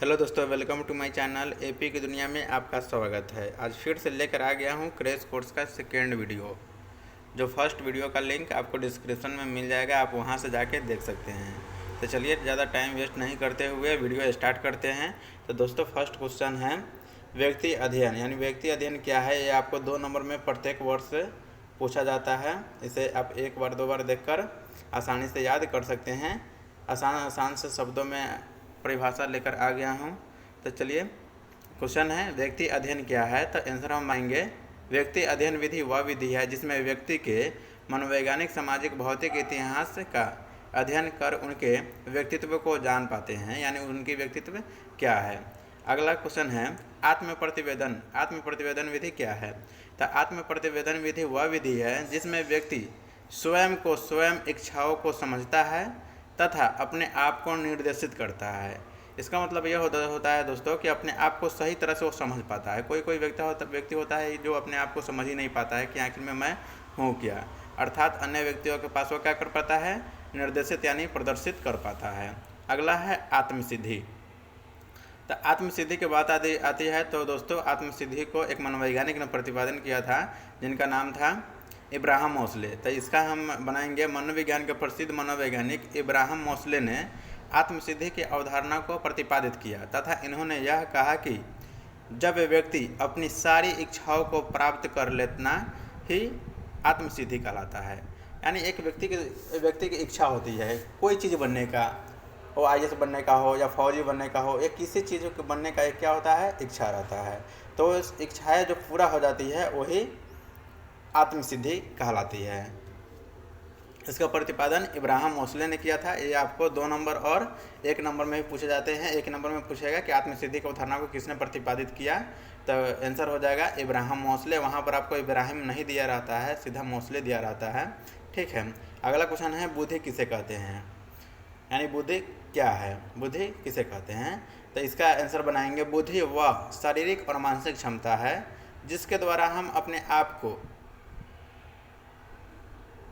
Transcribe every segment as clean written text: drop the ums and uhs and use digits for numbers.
Hello दोस्तों, welcome to my channel. एपी की दुनिया में आपका स्वागत है। आज फिर से लेकर आ गया हूँ क्रैश कोर्स का सेकेंड वीडियो। जो फर्स्ट वीडियो का लिंक आपको डिस्क्रिप्शन में मिल जाएगा, आप वहाँ से जाके देख सकते हैं। तो चलिए ज़्यादा टाइम वेस्ट नहीं करते हुए वीडियो स्टार्ट करते हैं। तो दोस्तों, फर्स्ट क्वेश्चन है व्यक्ति अध्ययन। यानी व्यक्ति अध्ययन क्या है, ये आपको 2 नंबर में प्रत्येक वर्ड से पूछा जाता है। इसे आप एक बार 2 बार देखकर आसानी से याद कर सकते हैं। आसान से शब्दों में परिभाषा लेकर आ गया हूँ। तो चलिए, क्वेश्चन है व्यक्ति अध्ययन क्या है। तो आंसर हम पाएंगे, व्यक्ति अध्ययन विधि वह विधि है जिसमें व्यक्ति के मनोवैज्ञानिक, सामाजिक, भौतिक इतिहास का अध्ययन कर उनके व्यक्तित्व को जान पाते हैं। यानी उनकी व्यक्तित्व क्या है। अगला क्वेश्चन है आत्म प्रतिवेदन। आत्म प्रतिवेदन विधि क्या है। तो आत्म प्रतिवेदन विधि वह विधि है जिसमें व्यक्ति स्वयं इच्छाओं को समझता है तथा अपने आप को निर्देशित करता है। इसका मतलब यह होता है दोस्तों कि अपने आप को सही तरह से वो समझ पाता है। कोई व्यक्ति होता है जो अपने आप को समझ ही नहीं पाता है कि आखिर में मैं हूँ क्या। अर्थात अन्य व्यक्तियों के पास वो क्या कर पाता है, निर्देशित यानी प्रदर्शित कर पाता है। अगला है आत्मसिद्धि। तो आत्मसिद्धि की बात आती है तो दोस्तों, आत्मसिद्धि को एक मनोवैज्ञानिक ने प्रतिपादन किया था जिनका नाम था इब्राहिम मोस्ले। तो इसका हम बनाएंगे, मनोविज्ञान के प्रसिद्ध मनोवैज्ञानिक इब्राहिम मोस्ले ने आत्मसिद्धि की अवधारणा को प्रतिपादित किया तथा इन्होंने यह कहा कि जब व्यक्ति अपनी सारी इच्छाओं को प्राप्त कर लेना ही आत्मसिद्धि कहलाता है। यानी एक व्यक्ति की इच्छा होती है कोई चीज़ बनने का, वो IAS बनने का हो या फौजी बनने का हो, एक किसी चीज़ के बनने का एक क्या होता है, इच्छा रहता है। तो इस इच्छाएँ जो पूरा हो जाती है वही आत्मसिद्धि कहलाती है। इसका प्रतिपादन इब्राहिम मोस्ले ने किया था। ये आपको 2 नंबर और 1 नंबर में भी पूछे जाते हैं। 1 नंबर में पूछेगा कि आत्मसिद्धि की अवधारणा को किसने प्रतिपादित किया, तो आंसर हो जाएगा इब्राहिम मोस्ले। वहाँ पर आपको इब्राहिम नहीं दिया रहता है, सीधा मोस्ले दिया रहता है। ठीक है। अगला क्वेश्चन है बुद्धि किसे कहते हैं। यानी बुद्धि क्या है, बुद्धि किसे कहते हैं। तो इसका आंसर बनाएंगे, बुद्धि वह शारीरिक और मानसिक क्षमता है जिसके द्वारा हम अपने आप को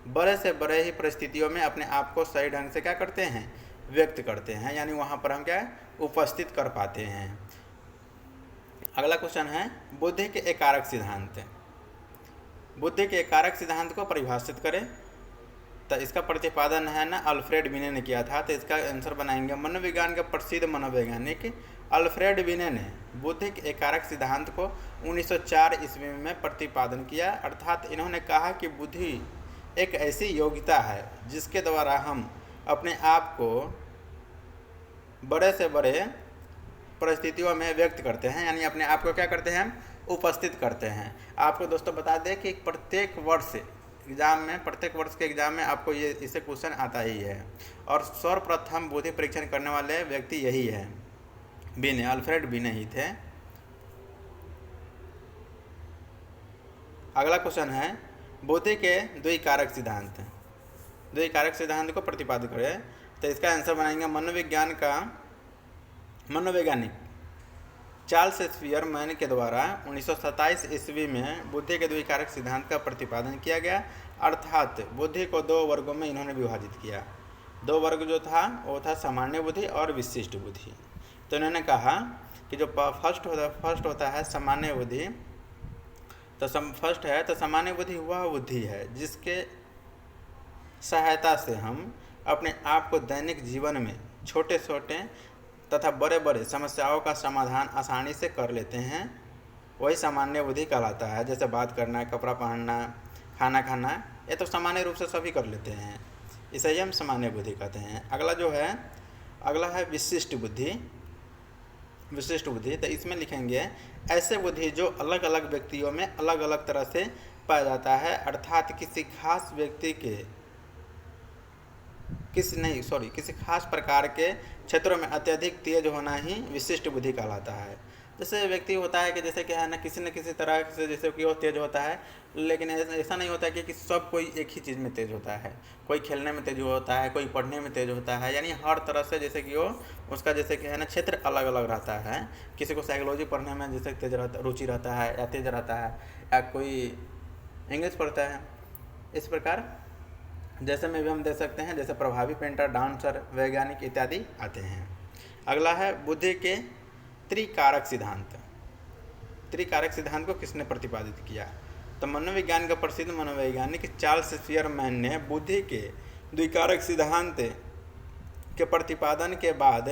बड़े से बड़े ही परिस्थितियों में अपने आप को सही ढंग से क्या करते हैं, व्यक्त करते हैं। यानी वहाँ पर हम क्या उपस्थित कर पाते हैं। अगला क्वेश्चन है बुद्धि के एक कारक सिद्धांत। बुद्धि के एक कारक सिद्धांत को परिभाषित करें। तो इसका प्रतिपादन है ना अल्फ्रेड बिने ने किया था। तो इसका आंसर बनाएंगे, मनोविज्ञान के प्रसिद्ध मनोवैज्ञानिक अल्फ्रेड बिने ने बुद्धि के एक कारक सिद्धांत को 1904 ईस्वी में प्रतिपादन किया। अर्थात इन्होंने कहा कि बुद्धि एक ऐसी योग्यता है जिसके द्वारा हम अपने आप को बड़े से बड़े परिस्थितियों में व्यक्त करते हैं। यानी अपने आप को क्या करते हैं, उपस्थित करते हैं। आपको दोस्तों बता दें कि प्रत्येक वर्ष के एग्जाम में आपको ये इसे क्वेश्चन आता ही है। और सर्वप्रथम बुद्धि परीक्षण करने वाले व्यक्ति यही है, बिने, अल्फ्रेड बिने ही थे। अगला क्वेश्चन है बुद्धि के द्विकारक सिद्धांत। द्विकारक सिद्धांत को प्रतिपादित करें। तो इसका आंसर बनाएंगे, मनोवैज्ञानिक चार्ल्स स्पियरमैन के द्वारा 1927 ईस्वी में बुद्धि के द्विकारक सिद्धांत का प्रतिपादन किया गया। अर्थात बुद्धि को 2 वर्गों में इन्होंने विभाजित किया। 2 वर्ग जो था वो था सामान्य बुद्धि और विशिष्ट बुद्धि। तो इन्होंने कहा कि जो फर्स्ट होता है सामान्य बुद्धि। तो फर्स्ट है तो सामान्य बुद्धि वह बुद्धि है जिसके सहायता से हम अपने आप को दैनिक जीवन में छोटे छोटे तथा बड़े बड़े समस्याओं का समाधान आसानी से कर लेते हैं। वही सामान्य बुद्धि कहलाता है। जैसे बात करना, कपड़ा पहनना, खाना खाना, ये तो सामान्य रूप से सभी कर लेते हैं। इसे ही हम सामान्य बुद्धि कहते हैं। अगला है विशिष्ट बुद्धि। विशिष्ट बुद्धि, तो इसमें लिखेंगे ऐसे बुद्धि जो अलग अलग व्यक्तियों में अलग अलग तरह से पाया जाता है। अर्थात किसी खास प्रकार के क्षेत्रों में अत्यधिक तेज होना ही विशिष्ट बुद्धि कहलाता है। जैसे व्यक्ति होता है कि जैसे क्या है ना, किसी न किसी तरह से जैसे कि वो तेज होता है, लेकिन ऐसा नहीं होता कि सब कोई एक ही चीज़ में तेज होता है। कोई खेलने में तेज होता है, कोई पढ़ने में तेज होता है। यानी हर तरह से जैसे कि वो उसका जैसे कि है ना क्षेत्र अलग अलग रहता है। किसी को साइकोलॉजी पढ़ने में जैसे रुचि रहता है या तेज रहता है, या कोई इंग्लिश पढ़ता है। इस प्रकार जैसे में भी हम दे सकते हैं, जैसे प्रभावी पेंटर, डांसर, वैज्ञानिक इत्यादि आते हैं। अगला है बुद्धि के त्रिकारक सिद्धांत। त्रिकारक सिद्धांत को किसने प्रतिपादित किया? तो मनोविज्ञान का प्रसिद्ध मनोवैज्ञानिक चार्ल्स स्पियरमैन ने बुद्धि के द्विकारक सिद्धांत के प्रतिपादन के बाद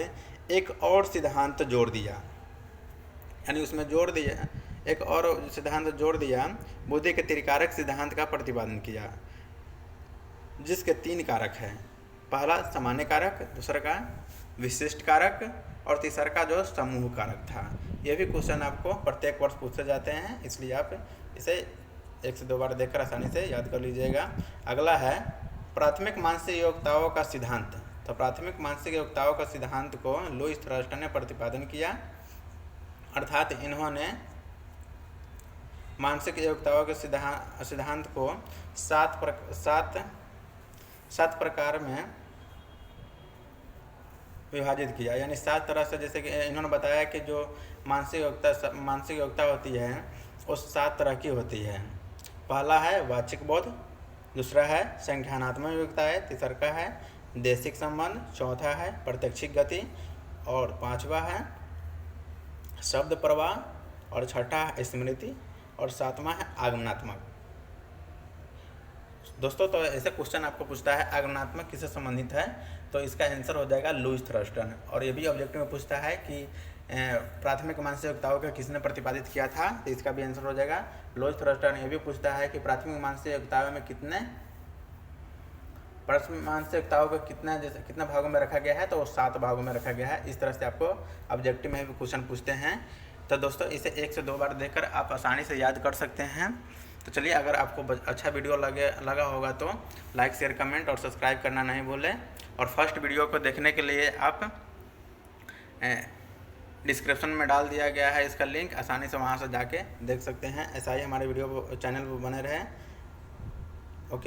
एक और सिद्धांत जोड़ दिया, यानी उसमें जोड़ दिया एक और सिद्धांत जोड़ दिया, बुद्धि के त्रिकारक सिद्धांत का प्रतिपादन किया, जिसके 3 कारक हैं। पहला सामान्य कारक, दूसरा का विशिष्ट कारक और तीसरा का जो समूह कारक था। ये भी क्वेश्चन आपको प्रत्येक वर्ष पूछे जाते हैं, इसलिए आप इसे 1 से 2 बार देखकर आसानी से याद कर लीजिएगा। अगला है प्राथमिक मानसिक योग्यताओं का सिद्धांत। तो प्राथमिक मानसिक योग्यताओं का सिद्धांत को लुईस थ्रस्टर ने प्रतिपादन किया, अर्थात इन्होंने मानसिक योग्यताओं के सिद्धांत को 7 प्रकार में विभाजित किया, यानी 7 तरह से। जैसे कि इन्होंने बताया कि जो मानसिक योग्यता होती है वो 7 तरह की होती है। पहला है वाचिक बोध, दूसरा है संज्ञानात्मक योग्यता है, तीसरा का है देशिक संबंध, चौथा है प्रत्यक्षिक गति, और 5वां है शब्द प्रवाह, और छठा है स्मृति, और 7वां है आगमनात्मक। दोस्तों, तो ऐसे क्वेश्चन आपको पूछता है आगमनात्मक किससे संबंधित है, तो इसका आंसर हो जाएगा लुईस थ्रस्टर। और ये भी ऑब्जेक्टिव में पूछता है कि प्राथमिक मानसिक योग्यताओं का किसने प्रतिपादित किया था, तो इसका भी आंसर हो जाएगा लुईस थ्रस्टर। ये भी पूछता है कि प्राथमिक मानसिक योग्यताओं में कितने भागों में रखा गया है, तो वो 7 भागों में रखा गया है। इस तरह से आपको ऑब्जेक्टिव में भी क्वेश्चन पूछते हैं। तो दोस्तों, इसे 1 से 2 बार देखकर आप आसानी से याद कर सकते हैं। तो चलिए, अगर आपको अच्छा वीडियो लगा होगा तो लाइक, शेयर, कमेंट और सब्सक्राइब करना नहीं भूलें। और फर्स्ट वीडियो को देखने के लिए आप डिस्क्रिप्शन में डाल दिया गया है इसका लिंक, आसानी से वहां से जाके देख सकते हैं। ऐसा ही हमारे वीडियो चैनल पर बने रहे। ओके।